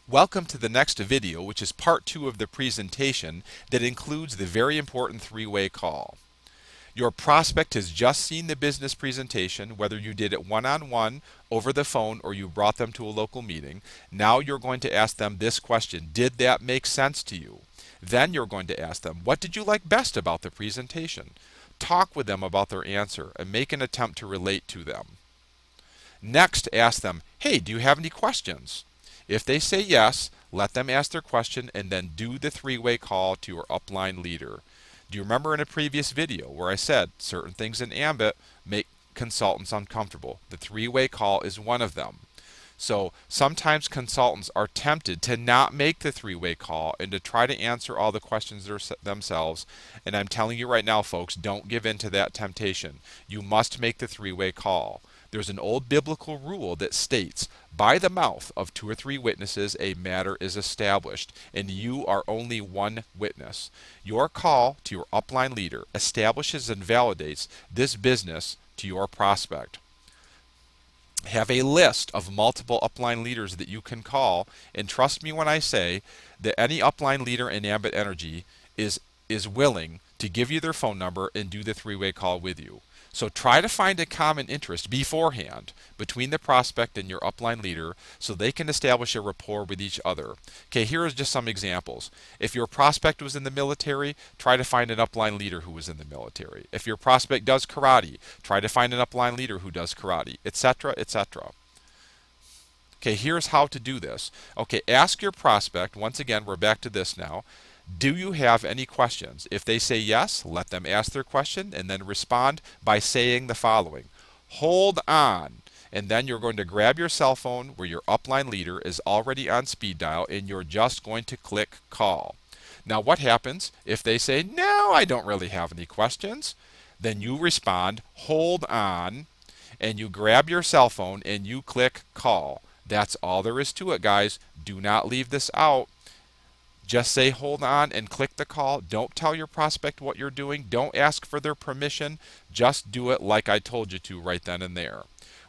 Welcome to the next video, which is part 2 of the presentation that includes the very important three-way call. Your prospect has just seen the business presentation, whether you did it one-on-one, over the phone, or you brought them to a local meeting. Now you're going to ask them this question: did that make sense to you? Then you're going to ask them, what did you like best about the presentation? Talk with them about their answer and make an attempt to relate to them. Next, ask them, hey, do you have any questions? If they say yes, let them ask their question and then do the three-way call to your upline leader. Do you remember in a previous video where I said certain things in Ambit make consultants uncomfortable? The three-way call is one of them. So sometimes consultants are tempted to not make the three-way call and to try to answer all the questions themselves. And I'm telling you right now, folks, don't give in to that temptation. You must make the three-way call. There's an old biblical rule that states, by the mouth of 2 or 3 witnesses a matter is established, and you are only one witness. Your call to your upline leader establishes and validates this business to your prospect. Have a list of multiple upline leaders that you can call, and trust me when I say that any upline leader in Ambit Energy is willing to give you their phone number and do the three-way call with you. So try to find a common interest beforehand between the prospect and your upline leader so they can establish a rapport with each other. Okay, here are just some examples. If your prospect was in the military, try to find an upline leader who was in the military. If your prospect does karate, try to find an upline leader who does karate, etc., etc. Okay, here's how to do this. Okay, ask your prospect, once again, we're back to this now. Do you have any questions? If they say yes, let them ask their question and then respond by saying the following: hold on. And then you're going to grab your cell phone where your upline leader is already on speed dial and you're just going to click call. Now what happens if they say, no, I don't really have any questions? Then you respond, hold on, and you grab your cell phone and you click call. That's all there is to it, guys. Do not leave this out. Just say hold on and click the call. Don't tell your prospect what you're doing. Don't ask for their permission. Just do it like I told you to right then and there.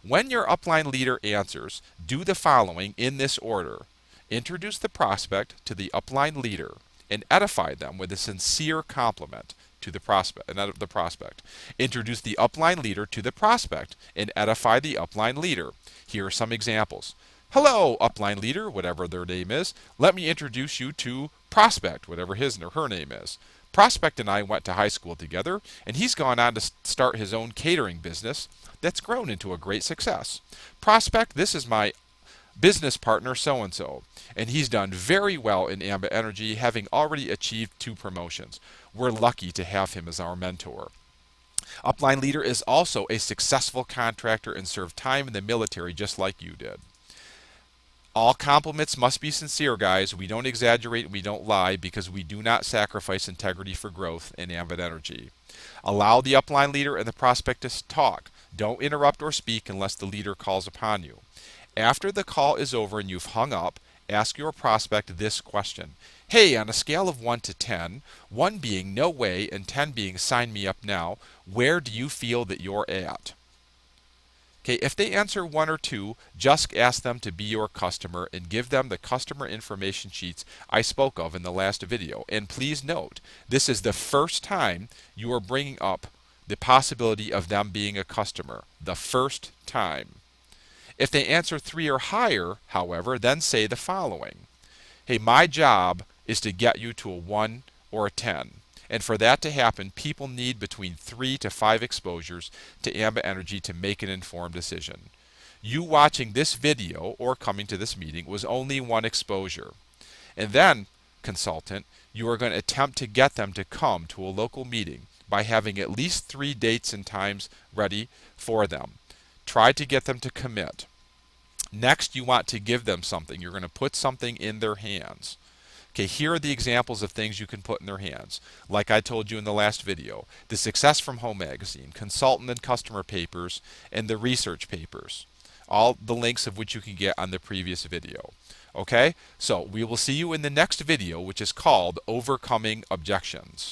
When your upline leader answers, do the following in this order. Introduce the prospect to the upline leader and edify them with a sincere compliment to the prospect. Introduce the upline leader to the prospect and edify the upline leader. Here are some examples. Hello, upline leader, whatever their name is. Let me introduce you to Prospect, whatever his or her name is. Prospect and I went to high school together, and he's gone on to start his own catering business that's grown into a great success. Prospect, this is my business partner so-and-so, and he's done very well in Ambit Energy, having already achieved 2 promotions. We're lucky to have him as our mentor. Upline leader is also a successful contractor and served time in the military just like you did. All compliments must be sincere, guys. We don't exaggerate and we don't lie because we do not sacrifice integrity for growth in Ambit Energy. Allow the upline leader and the prospect to talk. Don't interrupt or speak unless the leader calls upon you. After the call is over and you've hung up, ask your prospect this question. Hey, on a scale of 1 to 10, 1 being no way and 10 being sign me up now, where do you feel that you're at? Okay, if they answer 1 or 2, just ask them to be your customer and give them the customer information sheets I spoke of in the last video. And please note, this is the first time you are bringing up the possibility of them being a customer. The first time. If they answer 3 or higher, however, then say the following. Hey, my job is to get you to a 1 or a 10. And for that to happen, people need between 3 to 5 exposures to Ambit Energy to make an informed decision. You watching this video or coming to this meeting was only 1 exposure. And then, consultant, you are going to attempt to get them to come to a local meeting by having at least 3 dates and times ready for them. Try to get them to commit. Next, you want to give them something. You're going to put something in their hands. Okay, here are the examples of things you can put in their hands. Like I told you in the last video, the Success from Home magazine, consultant and customer papers, and the research papers. All the links of which you can get on the previous video. Okay, so we will see you in the next video, which is called Overcoming Objections.